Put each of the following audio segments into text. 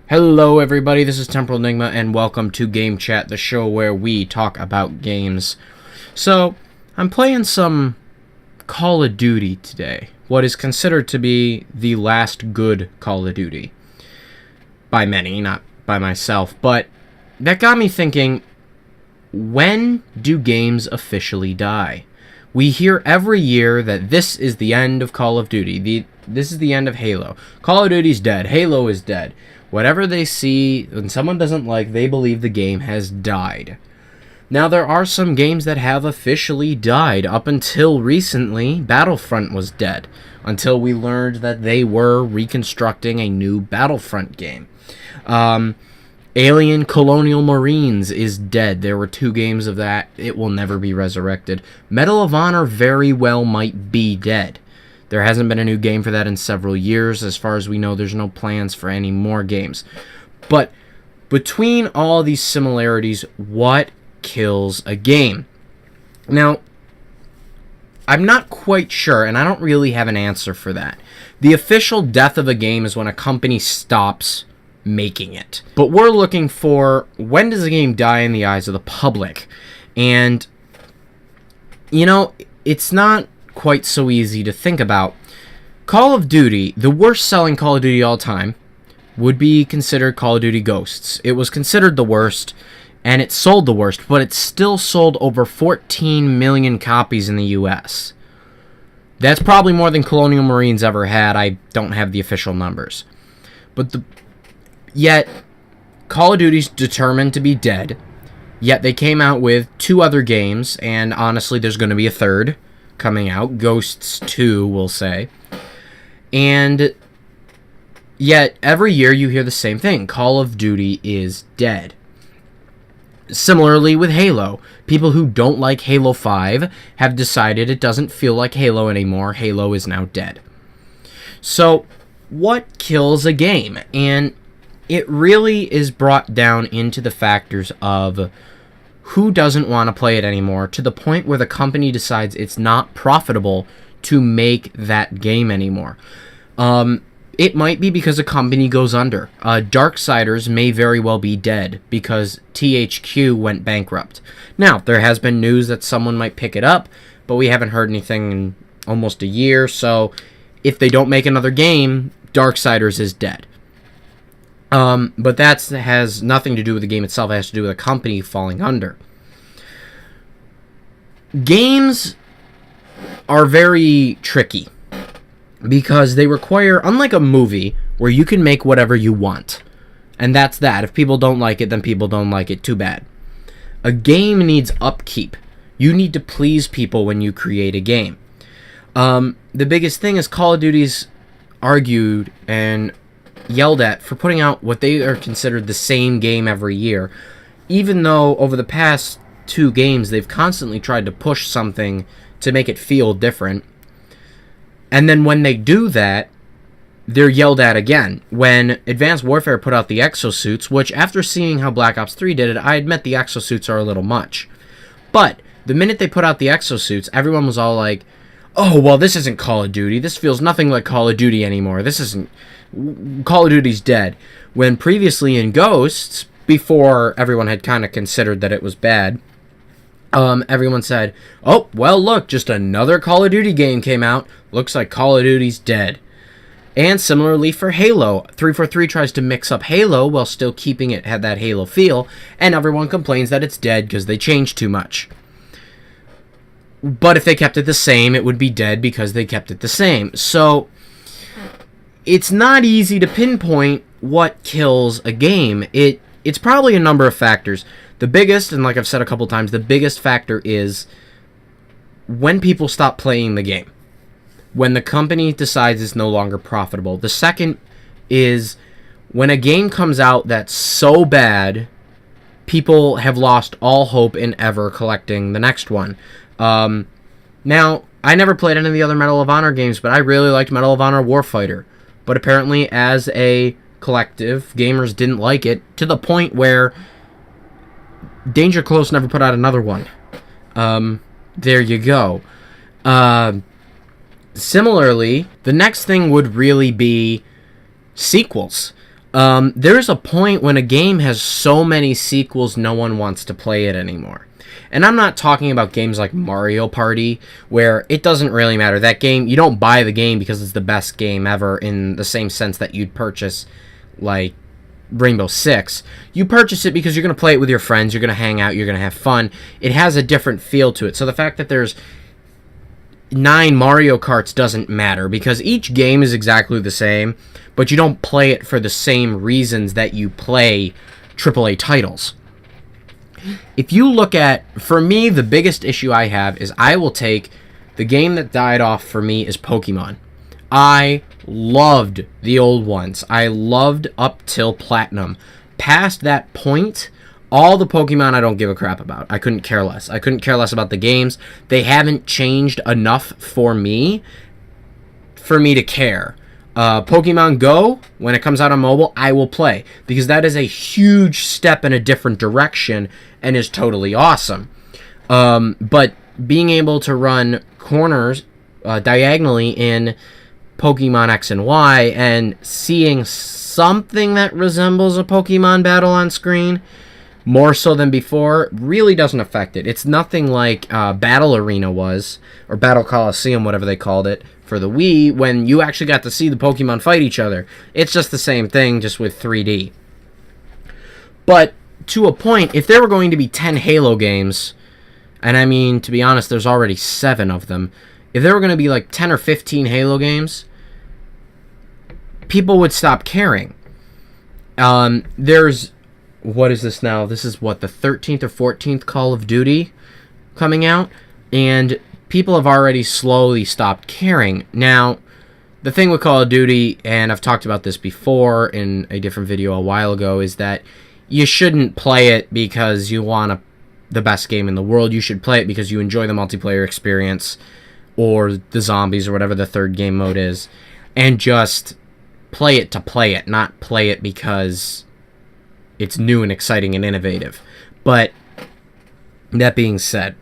Hello everybody, this is Temporal Enigma, and welcome to Game Chat, the show where we talk about games. So, I'm playing some Call of Duty today, what is considered to be the last good Call of Duty. By many, not by myself, but that got me thinking, when do games officially die? We hear every year that this is the end of Call of Duty, this is the end of Halo. Call of Duty's dead, Halo is dead. Whatever they see, when someone doesn't like, they believe the game has died. Now, there are some games that have officially died. Up until recently, Battlefront was dead, until we learned that they were reconstructing a new Battlefront game. Alien Colonial Marines is dead. There were 2 games of that. It will never be resurrected. Medal of Honor very well might be dead. There hasn't been a new game for that in several years. As far as we know, there's no plans for any more games. But between all these similarities, what kills a game? Now, I'm not quite sure, and I don't really have an answer for that. The official death of a game is when a company stops making it. But we're looking for, when does a game die in the eyes of the public? And, you know, it's not quite so easy to think about. Call of Duty, the worst selling Call of Duty all time, would be considered Call of Duty Ghosts. It was considered the worst, and it sold the worst, but it still sold over 14 million copies in the US. That's probably more than Colonial Marines ever had. I don't have the official numbers. But yet, Call of Duty's determined to be dead, yet they came out with 2 other games, and honestly, there's going to be a third coming out, Ghosts 2, we'll say. And yet, every year you hear the same thing. Call of Duty is dead. Similarly with Halo. People who don't like Halo 5 have decided it doesn't feel like Halo anymore. Halo is now dead. So, what kills a game? And it really is brought down into the factors of who doesn't want to play it anymore, to the point where the company decides it's not profitable to make that game anymore. It might be because a company goes under. Darksiders may very well be dead because THQ went bankrupt. Now, there has been news that someone might pick it up, but we haven't heard anything in almost a year, so if they don't make another game, Darksiders is dead. But that has nothing to do with the game itself. It has to do with a company falling under. Games are very tricky because they require, unlike a movie, where you can make whatever you want. And that's that. If people don't like it, then people don't like it. Too bad. A game needs upkeep. You need to please people when you create a game. The biggest thing is Call of Duty's argued and yelled at for putting out what they are considered the same game every year, even though over the past 2 games they've constantly tried to push something to make it feel different. And then when they do that, they're yelled at again. When Advanced Warfare put out the exosuits, which after seeing how Black Ops 3 did it, I admit the exosuits are a little much. But the minute they put out the exosuits, everyone was all like, oh, well, this isn't Call of Duty. This feels nothing like Call of Duty anymore. This isn't... Call of Duty's dead. When previously in Ghosts, before everyone had kind of considered that it was bad, everyone said, oh, well, look, just another Call of Duty game came out. Looks like Call of Duty's dead. And similarly for Halo, 343 tries to mix up Halo while still keeping it had that Halo feel, and everyone complains that it's dead because they changed too much. But if they kept it the same, it would be dead because they kept it the same. So it's not easy to pinpoint what kills a game. It's probably a number of factors. The biggest, and like I've said a couple times, the biggest factor is when people stop playing the game. When the company decides it's no longer profitable. The second is when a game comes out that's so bad, people have lost all hope in ever collecting the next one. Now, I never played any of the other Medal of Honor games, but I really liked Medal of Honor Warfighter. But apparently, as a collective, gamers didn't like it, to the point where Danger Close never put out another one. There you go. Similarly, the next thing would really be sequels. There's a point when a game has so many sequels, no one wants to play it anymore. And I'm not talking about games like Mario Party, where it doesn't really matter. That game, you don't buy the game because it's the best game ever in the same sense that you'd purchase, like, Rainbow Six. You purchase it because you're going to play it with your friends, you're going to hang out, you're going to have fun. It has a different feel to it. So the fact that there's 9 Mario Karts doesn't matter, because each game is exactly the same, but you don't play it for the same reasons that you play AAA titles. If you look at, for me, the biggest issue I have is I will take the game that died off for me is Pokemon. I loved the old ones. I loved up till Platinum. Past that point, all the Pokemon I don't give a crap about. I couldn't care less. I couldn't care less about the games. They haven't changed enough for me to care. Pokemon Go, when it comes out on mobile, I will play, because that is a huge step in a different direction and is totally awesome. But being able to run corners diagonally in Pokemon X and Y and seeing something that resembles a Pokemon battle on screen, more so than before, really doesn't affect it. It's nothing like Battle Arena was, or Battle Coliseum, whatever they called it, for the Wii, when you actually got to see the Pokemon fight each other. It's just the same thing, just with 3D. But, to a point, if there were going to be 10 Halo games, and I mean, to be honest, there's already 7 of them, if there were going to be like 10 or 15 Halo games, people would stop caring. There's... What is this now? This is what, the 13th or 14th Call of Duty coming out? And people have already slowly stopped caring. Now, the thing with Call of Duty, and I've talked about this before in a different video a while ago, is that you shouldn't play it because you want the best game in the world. You should play it because you enjoy the multiplayer experience, or the zombies, or whatever the third game mode is, and just play it to play it, not play it because it's new and exciting and innovative. But that being said,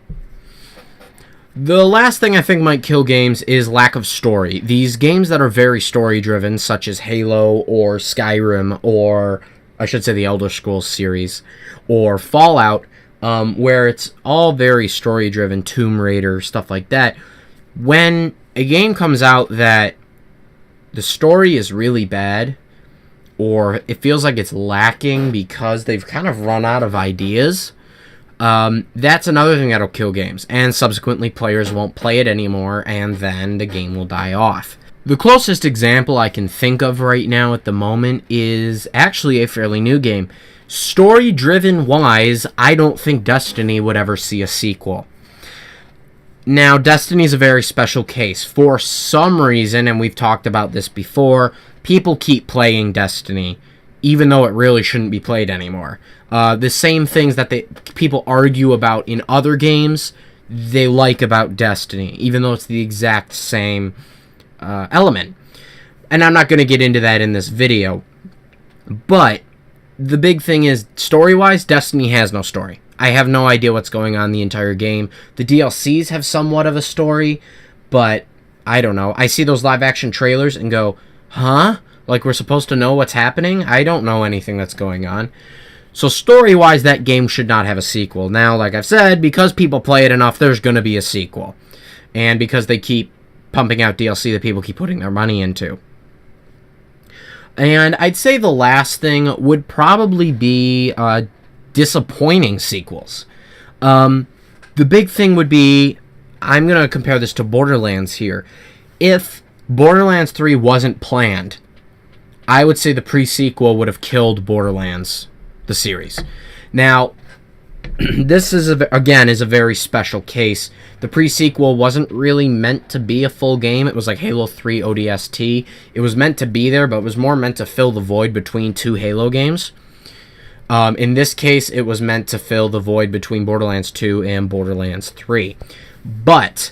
the last thing I think might kill games is lack of story. These games that are very story driven, such as Halo or Skyrim, or I should say the Elder Scrolls series, or Fallout, where it's all very story driven, Tomb Raider, stuff like that. When a game comes out that the story is really bad, or it feels like it's lacking because they've kind of run out of ideas, that's another thing that'll kill games, and subsequently players won't play it anymore, and then the game will die off. The closest example I can think of right now at the moment is actually a fairly new game. Story-driven wise, I don't think Destiny would ever see a sequel. Now, Destiny is a very special case. For some reason, and we've talked about this before, people keep playing Destiny, even though it really shouldn't be played anymore. The same things that people argue about in other games, they like about Destiny, even though it's the exact same element. And I'm not going to get into that in this video. But the big thing is, story-wise, Destiny has no story. I have no idea what's going on in the entire game. The DLCs have somewhat of a story, but I don't know. I see those live-action trailers and go, huh? Like, we're supposed to know what's happening? I don't know anything that's going on. So story-wise, that game should not have a sequel. Now, like I've said, because people play it enough, there's going to be a sequel. And because they keep pumping out DLC that people keep putting their money into. And I'd say the last thing would probably be disappointing sequels. The big thing would be, I'm going to compare this to Borderlands here. If Borderlands 3 wasn't planned, I would say the pre-sequel would have killed Borderlands, the series. Now, this is, again, is a very special case. The pre-sequel wasn't really meant to be a full game. It was like Halo 3 ODST. It was meant to be there, but it was more meant to fill the void between 2 Halo games. In this case, it was meant to fill the void between Borderlands 2 and Borderlands 3. But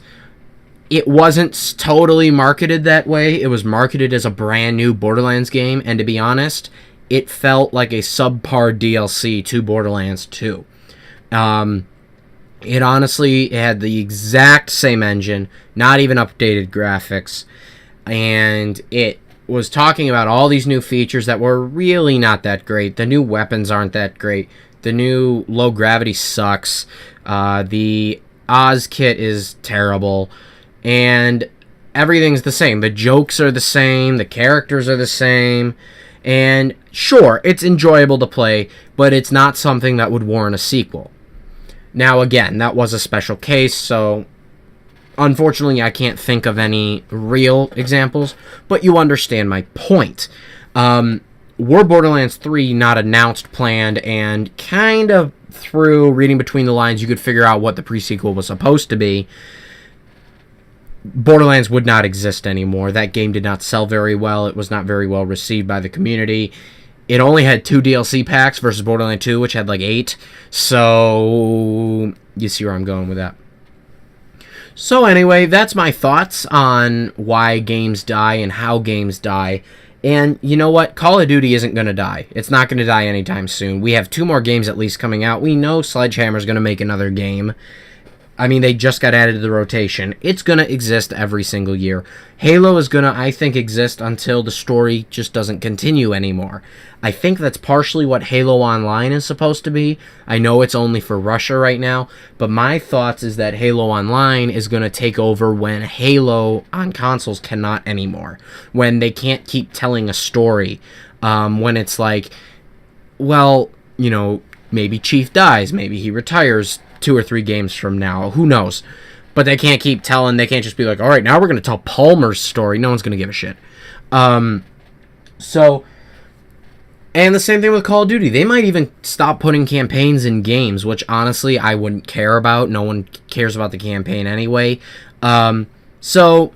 it wasn't totally marketed that way. It was marketed as a brand new Borderlands game, and to be honest, it felt like a subpar DLC to Borderlands 2. It honestly had the exact same engine, not even updated graphics, and it was talking about all these new features that were really not that great. The new weapons aren't that great. The new low gravity sucks. The Oz kit is terrible, and everything's the same. The jokes are the same. The characters are the same. And sure, it's enjoyable to play, but it's not something that would warrant a sequel. Now, again, that was a special case, so unfortunately I can't think of any real examples, but you understand my point. Were Borderlands 3 not announced, planned, and kind of through reading between the lines you could figure out what the pre-sequel was supposed to be, Borderlands would not exist anymore. That game did not sell very well. It was not very well received by the community. It only had 2 DLC packs versus Borderlands 2, which had like 8. So, you see where I'm going with that. So anyway, that's my thoughts on why games die and how games die. And you know what? Call of Duty isn't going to die. It's not going to die anytime soon. We have 2 more games at least coming out. We know Sledgehammer's going to make another game. I mean, they just got added to the rotation. It's going to exist every single year. Halo is going to, I think, exist until the story just doesn't continue anymore. I think that's partially what Halo Online is supposed to be. I know it's only for Russia right now, but my thoughts is that Halo Online is going to take over when Halo on consoles cannot anymore. When they can't keep telling a story. When it's like, well, you know, maybe Chief dies, maybe he retires 2 or 3 games from now. Who knows? But they can't keep telling. They can't just be like, all right, now we're going to tell Palmer's story. No one's going to give a shit. And the same thing with Call of Duty. They might even stop putting campaigns in games, which honestly I wouldn't care about. No one cares about the campaign anyway. So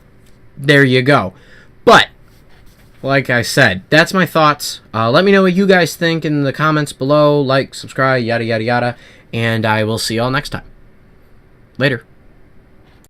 there you go. But like I said, that's my thoughts. Let me know what you guys think in the comments below. Like, subscribe, yada, yada, yada. And I will see y'all next time. Later.